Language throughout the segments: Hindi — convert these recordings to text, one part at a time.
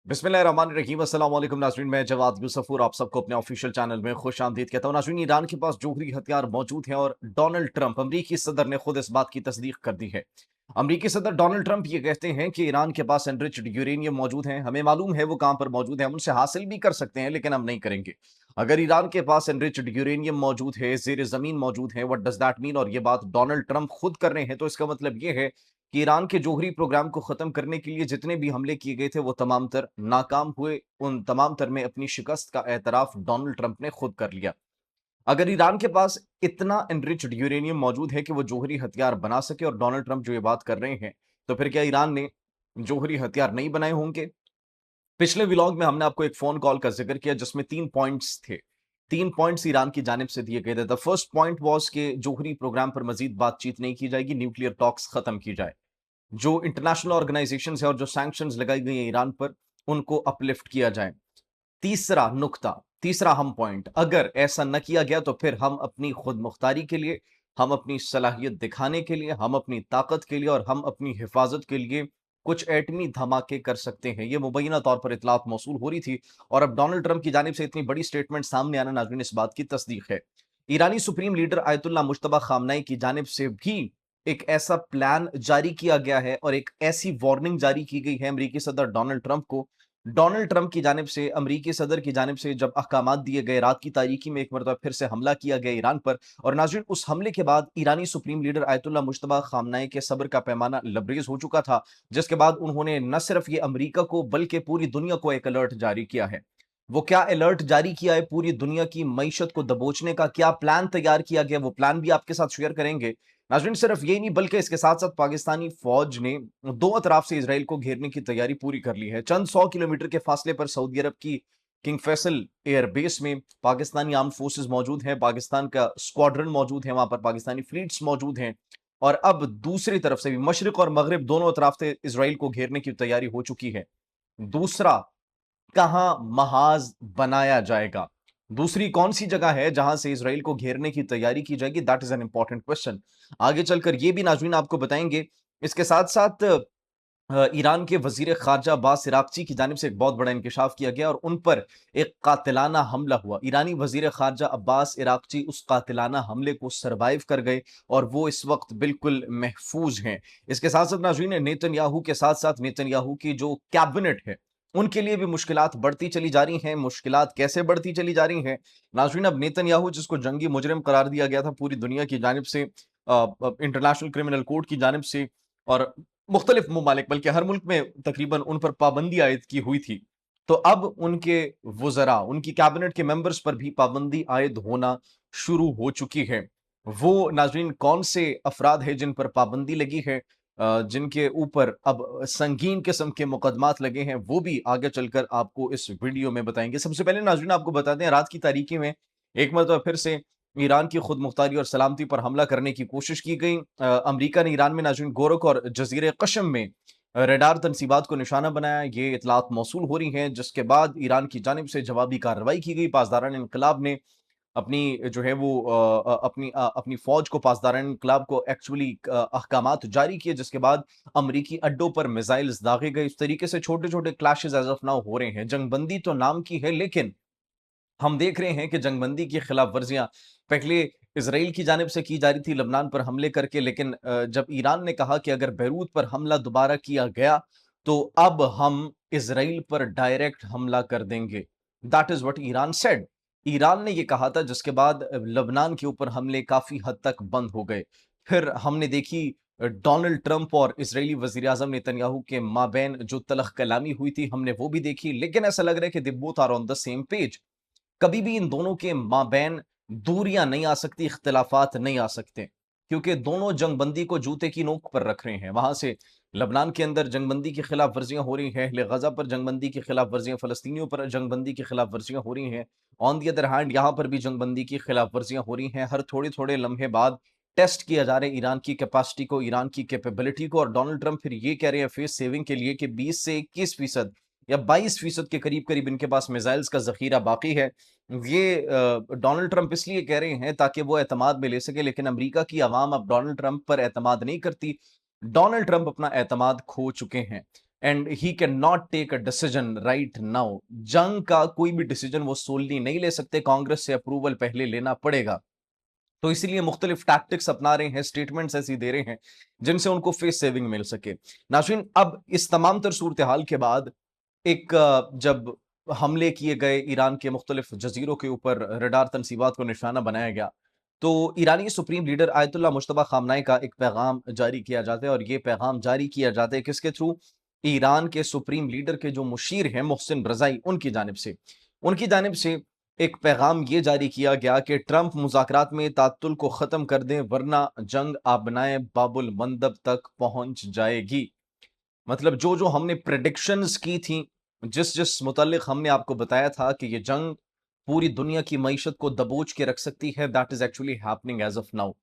बिस्मिल्लाहिर्रहमानिर्रहीम अस्सलाम वालेकुम नाज़रीन, मैं जवाद यूसुफ आप सबको अपने ऑफिशियल चैनल में खुश आमदीद कहता हूँ। नाज़रीन, ईरान के पास जोहरी हथियार मौजूद हैं और डोनाल्ड ट्रंप अमरीकी सदर ने खुद इस बात की तस्दीक कर दी है। अमरीकी सदर डोनाल्ड ट्रंप ये कहते हैं कि ईरान के पास एनरिच्ड यूरेनियम मौजूद है, हमें मालूम है वो कहां पर मौजूद है, हम उनसे हासिल भी कर सकते हैं लेकिन हम नहीं करेंगे। अगर ईरान के पास एनरिच्ड यूरेनियम मौजूद है, जेर जमीन मौजूद है, व्हाट डज दैट मीन? और ये बात डोनाल्ड ट्रंप खुद कर रहे हैं, तो इसका मतलब ये है कि ईरान के जोहरी प्रोग्राम को खत्म करने के लिए जितने भी हमले किए गए थे वो तमाम तर नाकाम हुए। उन तमाम तर में अपनी शिकस्त का एतराफ डोनाल्ड ट्रंप ने खुद कर लिया। अगर ईरान के पास इतना एनरिच्ड यूरेनियम मौजूद है कि वो जोहरी हथियार बना सके और डोनाल्ड ट्रंप जो ये बात कर रहे हैं, तो फिर क्या ईरान ने जोहरी हथियार नहीं बनाए होंगे? पिछले व्लॉग में हमने आपको एक फोन कॉल का जिक्र किया जिसमें 3 पॉइंट्स थे। 3 पॉइंट्स ईरान की जानिब से दिए गए थे। द फर्स्ट पॉइंट वाज़ कि जोहरी प्रोग्राम पर मज़ीद बातचीत नहीं की जाएगी, न्यूक्लियर टॉक्स खत्म की जाए। जो इंटरनेशनल ऑर्गेनाइजेशंस है और जो सैंक्शंस लगाई गई हैं ईरान पर, उनको अपलिफ्ट किया जाए। तीसरा नुक्ता, तीसरा अहम पॉइंट, अगर ऐसा न किया गया तो फिर हम अपनी खुद मुख्तारी के लिए, हम अपनी सलाहियत दिखाने के लिए, हम अपनी ताकत के लिए और हम अपनी हिफाजत के लिए कुछ एटमी धमाके कर सकते हैं। ये मुबैना तौर पर इतलात मौसूल हो रही थी और अब डोनाल्ड ट्रंप की जानिब से इतनी बड़ी स्टेटमेंट सामने आना नाज़रीन इस बात की तस्दीक है। ईरानी सुप्रीम लीडर आयतुल्लाह मुज्तबा खामनाई की जानिब से भी एक ऐसा प्लान जारी किया गया है और एक ऐसी वार्निंग जारी की गई है अमेरिकी सदर डोनाल्ड ट्रंप को। डोनाल्ड ट्रंप की जानिब से, अमेरिकी सदर की जानिब से जब अहकामात दिए गए, रात की तारीकी में एक मरतबा फिर से हमला किया गया ईरान पर और नाज़रीन उस हमले के बाद ईरानी सुप्रीम लीडर आयतुल्लाह मुज्तबा खामनाई के सब्र का पैमाना लबरेज हो चुका था, जिसके बाद उन्होंने न सिर्फ ये अमेरिका को बल्कि पूरी दुनिया को एक अलर्ट जारी किया है। वो क्या अलर्ट जारी किया है? पूरी दुनिया की मईशत को दबोचने का क्या प्लान तैयार किया गया, वो प्लान भी आपके साथ शेयर करेंगे। नाज़रीन सिर्फ यही नहीं बल्कि इसके साथ-साथ पाकिस्तानी फ़ौज ने दो अतराफ से इज़राइल को घेरने की तैयारी पूरी कर ली है। चंद 100 किलोमीटर के फासले पर सऊदी अरब की किंग फैसल एयर बेस में पाकिस्तानी आर्म्ड फोर्सेस मौजूद हैं, पाकिस्तान का स्क्वाड्रन मौजूद है, वहाँ पर पाकिस्तानी फ्लीट्स मौजूद हैं और अब दूसरी तरफ से भी मशरिक और मगरिब दोनों अतराफ से इज़राइल को घेरने की तैयारी हो चुकी है। दूसरा, कहां महाज बनाया जाएगा? दूसरी कौन सी जगह है जहां से इज़राइल को घेरने की तैयारी की जाएगी? That is an important question. आगे चलकर ये भी नाज़रीन आपको बताएँगे। इसके साथ-साथ ईरान के वज़ीर ख़ारजा अब्बास इराक़ची की जानिब से एक बहुत बड़ा इंकशाफ किया गया और उन पर एक कातिलाना हमला हुआ। ईरानी वज़ीर ख़ारजा अब्बास इराक़ची उस कातिलाना हमले को सर्वाइव कर गए और वो इस वक़्त बिल्कुल महफ़ूज़ हैं। इसके साथ-साथ नाज़रीन नेतन्याहू के साथ-साथ नेतन्याहू की जो कैबिनेट है, उनके लिए भी मुश्किलात बढ़ती चली जा रही हैं। मुश्किलात कैसे बढ़ती चली जा रही हैं? नाज़रीन अब नेतन्याहू जिसको जंगी मुजरिम करार दिया गया था पूरी दुनिया की जानिब से इंटरनेशनल क्रिमिनल कोर्ट की जानिब से और मुख्तलिफ ममालिक बल्कि हर मुल्क में तकरीबन उन पर पाबंदी आयद की हुई थी। तो अब उनके वज़रा, उनकी कैबिनेट के मेंबर्स पर भी पाबंदी आयद होना शुरू हो चुकी है। वो नाज़रीन कौन से अफ़राद हैं जिन पर पाबंदी लगी है, जिनके ऊपर अब संगीन किस्म के मुकदमात लगे हैं, वो भी आगे चलकर आपको इस वीडियो में बताएँगे। सबसे पहले नाज़रीन आपको बता दें, रात की तारीकी में एक मरतबा फिर से ईरान की खुद मुख्तारी और सलामती पर हमला करने की कोशिश की गई। अमेरिका ने ईरान में नाज़रीन गोरख और जज़ीरे कशम में रडार तनसीबात को निशाना बनाया। ये इतलात मौसूल हो रही हैं, जिसके बाद ईरान की जानिब से जवाबी कार्रवाई की गई। पासदारान इन्कलाब ने अपनी जो है वो अपनी फ़ौज को, पासदारान इन्कलाब को एक्चुअली अहकामात जारी किए, जिसके बाद अमरीकी अड्डों पर मिसाइल्स दागे गए। इस तरीके से छोटे-छोटे क्लैशेज़ एज़ ऑफ नाउ हो रहे हैं। जंगबंदी तो नाम की है, लेकिन हम देख रहे हैं कि जंगबंदी की खिलाफ वर्जियां पहले इसराइल की जानिब से की जा रही थी लबनान पर हमले करके, लेकिन जब ईरान ने कहा कि अगर बैरूत पर हमला दोबारा किया गया तो अब हम इसराइल पर डायरेक्ट हमला कर देंगे। That is what Iran said. Iran ने यह कहा था, जिसके बाद लबनान के ऊपर हमले काफी हद तक बंद हो गए। फिर हमने देखी डोनाल्ड ट्रंप और इसराइली वजीर आजम नेतन्याहू के माबैन जो तलख कलामी हुई थी, हमने वो भी देखी, लेकिन ऐसा लग रहा है कि they both are on the same page. कभी भी इन दोनों के माबैन दूरियां नहीं आ सकती, इख्तिलाफात नहीं आ सकते, क्योंकि दोनों जंगबंदी को जूते की नोक पर रख रहे हैं। वहां से लबनान के अंदर जंगबंदी की खिलाफ वर्जियां हो रही हैं, गजा पर जंगबंदी की खिलाफ वर्जियां, फलस्तीनियों पर जंगबंदी की खिलाफ वर्जियां हो रही हैं। ऑन दी अदर हैंड यहाँ पर भी जंगबंदी की खिलाफ वर्जियां हो रही हैं। हर थोड़े थोड़े लम्हे बाद टेस्ट किया जा रहा है ईरान की कैपेसिटी को, ईरान की कैपेबिलिटी को, और डोनाल्ड ट्रंप फिर ये कह रहे हैं फेस सेविंग के लिए कि 20 से 21% या 22% के करीब करीब इनके पास मिसाइल्स का जखीरा बाकी है। ये डोनाल्ड ट्रंप इसलिए कह रहे हैं ताकि वो एतमाद में ले सके, लेकिन अमेरिका की आवाम अब डोनाल्ड ट्रंप पर एतमाद नहीं करती। डोनाल्ड ट्रंप अपना एतमाद खो चुके हैं। And he can not take a decision right now. जंग का कोई भी डिसीजन वो सोलली नहीं ले सकते, कांग्रेस से अप्रूवल पहले लेना पड़ेगा। तो इसीलिए मुख्तलिफ टैक्टिक्स अपना रहे हैं, स्टेटमेंट्स ऐसी दे रहे हैं जिनसे उनको फेस सेविंग मिल सके। नाज़रीन, अब इस तमाम तर सूरत हाल के बाद एक जब हमले किए गए ईरान के मुख्तलिफ जजीरों के ऊपर, रडार तनसीबात को निशाना बनाया गया, तो ईरानी सुप्रीम लीडर आयतुल्लाह मुश्तबा खामनाई का एक पैगाम जारी किया जाता है। और ये पैगाम जारी किया जाता है किसके थ्रू? ईरान के सुप्रीम लीडर के जो मुशीर हैं मोहसिन रज़ाई, उनकी जानिब से एक पैगाम ये जारी किया गया कि ट्रंप मुज़ाकरात में तात्तुल को ख़त्म कर दें वरना जंग आबनाए बाबुल मंदब तक पहुंच जाएगी। मतलब जो हमने प्रेडिक्शंस की थी, जिस मुतल्लिक हमने आपको बताया था कि ये जंग पूरी दुनिया की मईशत को दबोच के रख सकती है, that is actually happening as of now.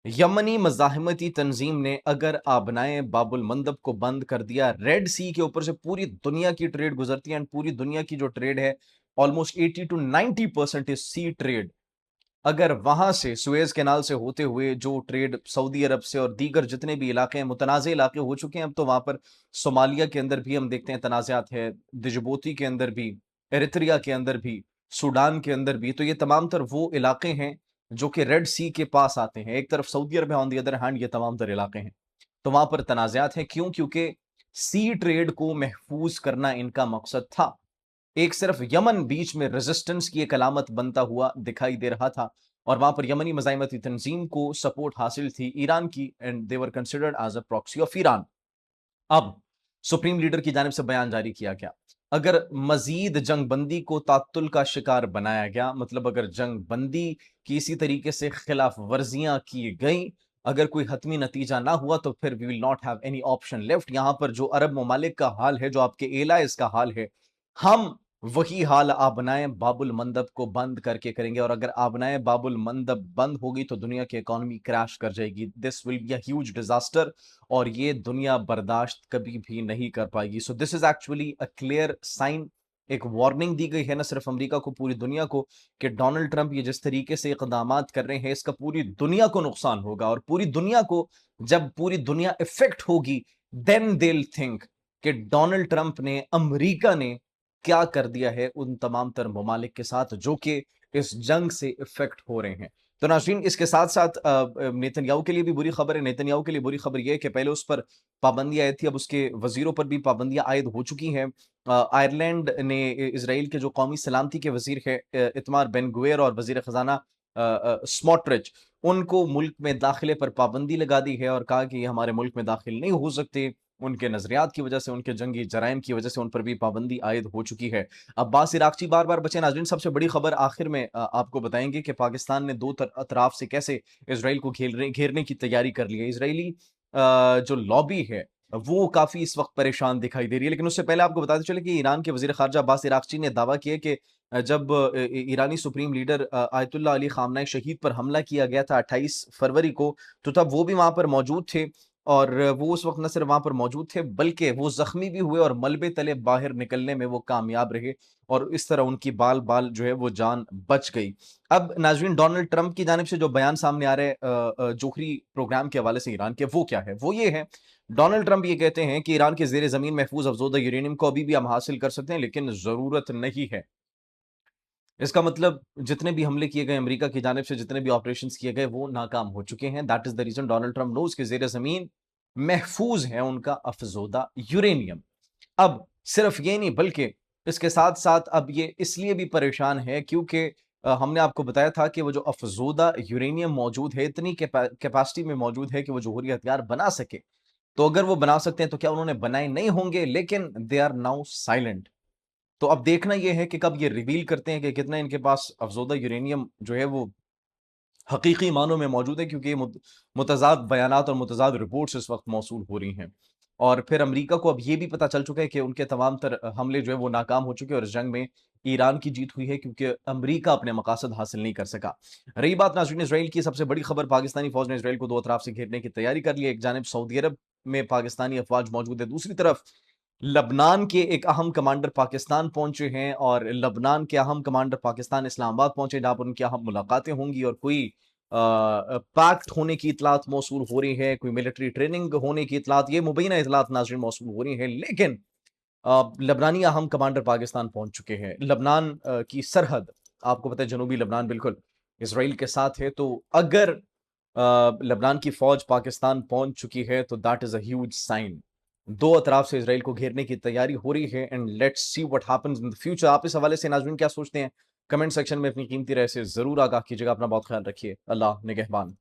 यमनी मज़ाहमती तंजीम ने अगर आबनाए बाबुल मंदब को बंद कर दिया, रेड सी के ऊपर से पूरी दुनिया की ट्रेड गुजरती है, एंड पूरी दुनिया की जो ट्रेड है almost 80 to 90% is sea trade. अगर वहां से सुएज कैनाल से होते हुए जो ट्रेड सऊदी अरब से और दीगर जितने भी इलाके हैं, मुतनाज़ इलाके हो चुके हैं, अब तो वहां पर सोमालिया के अंदर भी हम देखते हैं तनाज़ात है, दिजबोती के अंदर भी, एरित्रिया के अंदर भी, सूडान के अंदर भी। तो ये तमाम तर वो इलाके हैं जो कि रेड सी के पास आते हैं। एक तरफ सऊदी अरब है, ऑन दी अदर हैंड ये तमाम तर इलाके हैं। तो वहां पर तनाज़ात हैं, क्यों? क्योंकि सी ट्रेड को महफूज करना इनका मकसद था। एक सिर्फ यमन बीच में रेजिस्टेंस की एक अलामत बनता हुआ दिखाई दे रहा था, और वहां पर यमनी मज़ाहिमती तंजीम को सपोर्ट हासिल थी ईरान की, and they were considered as a proxy of Iran. अब सुप्रीम लीडर की जानिब से बयान जारी किया गया, अगर मजीद जंग बंदी को तात्तुल का शिकार बनाया गया, मतलब अगर जंग बंदी की इसी तरीके से खिलाफ वर्जियां की गई, अगर कोई हतमी नतीजा ना हुआ, तो फिर we will not have any option left. यहां पर जो अरब ममालिक का हाल है, जो आपके एलाइज का हाल है, हम वही हाल आबनाए बाबुल मंदब को बंद करके करेंगे। और अगर आबनाए बाबुल मंदब बंद होगी तो दुनिया की इकोनॉमी क्रैश कर जाएगी। This will be a huge disaster, और ये दुनिया बर्दाश्त कभी भी नहीं कर पाएगी। So this is actually a clear sign, एक वार्निंग दी गई है ना सिर्फ अमेरिका को, पूरी दुनिया को, कि डोनाल्ड ट्रंप ये जिस तरीके से इकदामात कर रहे हैं, इसका पूरी दुनिया को नुकसान होगा। और पूरी दुनिया को, जब पूरी दुनिया इफेक्ट होगी, देन दे विल थिंक कि डोनाल्ड ट्रंप ने, अमेरिका ने क्या कर दिया है उन तमाम तर ममालिक के साथ जो कि इस जंग से इफेक्ट हो रहे हैं। तो नाज़रीन, इसके साथ साथ नेतन्याहू के लिए भी बुरी खबर है। नेतन्याहू के लिए बुरी खबर यह है कि पहले उस पर पाबंदियां आई थी, अब उसके वजीरों पर भी पाबंदियां आयद हो चुकी हैं। आयरलैंड ने इसराइल के जो कौमी सलामती के वजीर है इतमार बेन गुवेर, और वजीर खजाना स्मोट्रिच, उनको मुल्क में दाखिले पर पाबंदी लगा दी है और कहा कि ये हमारे मुल्क में दाखिल नहीं हो सकते। उनके नजरियात की वजह से, उनके जंगी जराइम की वजह से उन पर भी पाबंदी आयद हो चुकी है। अब्बास इराक़ची बार बार बचे। नाज़रीन, सबसे बड़ी खबर आखिर में आपको बताएंगे कि पाकिस्तान ने दो अतराफ से कैसे इसराइल को घेरने की तैयारी कर ली है। इसराइली जो लॉबी है वो काफी इस वक्त परेशान दिखाई दे रही है। लेकिन उससे पहले आपको बताते चले कि ईरान के वजीर खारजा अब्बास इराक़ची ने दावा किया कि जब ईरानी सुप्रीम लीडर आयतुल्लाह अली खामनाई शहीद पर हमला किया गया था 28 फरवरी को, तो तब वो भी वहां पर मौजूद थे। और वो उस वक्त न सिर्फ वहां पर मौजूद थे, बल्कि वो जख्मी भी हुए और मलबे तले बाहर निकलने में वो कामयाब रहे, और इस तरह उनकी बाल बाल जो है वो जान बच गई। अब नाजरीन, डोनाल्ड ट्रंप की जानिब से जो बयान सामने आ रहे हैं जोहरी प्रोग्राम के हवाले से ईरान के, वो क्या है? वो ये है, डोनाल्ड ट्रंप ये कहते हैं कि ईरान के जेर जमीन महफूज अफजोदा यूरेनियम को अभी भी हम हासिल कर सकते हैं, लेकिन जरूरत नहीं है। इसका मतलब जितने भी हमले किए गए अमेरिका की जानिब से, जितने भी ऑपरेशन किए गए, वो नाकाम हो चुके हैं। That is the reason Donald Trump knows के जेर जमीन महफूज है उनका अफजोदा यूरेनियम। अब सिर्फ ये नहीं, बल्कि इसके साथ साथ अब ये इसलिए भी परेशान है क्योंकि हमने आपको बताया था कि वो जो अफजोदा यूरेनियम मौजूद है, इतनी कैपेसिटी में मौजूद है कि वो जोहरी हथियार बना सके। तो अगर वो बना सकते हैं तो क्या उन्होंने बनाए नहीं होंगे? लेकिन दे आर नाउ साइलेंट। तो अब देखना यह है कि कब ये रिवील करते हैं कि कितना इनके पास अफजोदा यूरेनियम जो है वो हकीकी मानों में मौजूद है, क्योंकि मुतज़ाद बयानात और मुतज़ाद रिपोर्ट्स इस वक्त मौसूल हो रही हैं। और फिर अमेरिका को अब ये भी पता चल चुका है कि उनके तमाम तर हमले जो है वो नाकाम हो चुके हैं, और इस जंग में ईरान की जीत हुई है, क्योंकि अमेरिका अपने मकासद हासिल नहीं कर सका। रही बात नाज़रीन इसराइल की, सबसे बड़ी खबर, पाकिस्तानी फौज ने इसराइल को दो अतराफ से घेरने की तैयारी कर ली है। एक जानिब सऊदी अरब में पाकिस्तानी अफवाज मौजूद है, दूसरी तरफ लबनान के एक अहम कमांडर पाकिस्तान पहुंचे हैं, और लबनान के अहम कमांडर पाकिस्तान इस्लामाबाद पहुंचे, जहां पर उनकी अहम मुलाकातें होंगी, और कोई पैक्ट होने की इतलात मौसूल हो रही है, कोई मिलिट्री ट्रेनिंग होने की इतलात, ये मुबैना इतलात नाज़रीन मौसूल हो रही हैं। लेकिन लबनानी अहम कमांडर पाकिस्तान पहुंच चुके हैं। लबनान की सरहद, आपको पता है जनूबी लबनान बिल्कुल इसराइल के साथ है, तो अगर लबनान की फौज पाकिस्तान पहुंच चुकी है तो that is a huge sign. दो अतराफ से इसराइल को घेरने की तैयारी हो रही है and let's see what happens in the future. आप इस हवाले से नाज़रीन क्या सोचते हैं? कमेंट सेक्शन में अपनी कीमती राय से जरूर आगाह कीजिएगा। अपना बहुत ख्याल रखिए। अल्लाह निगहबान।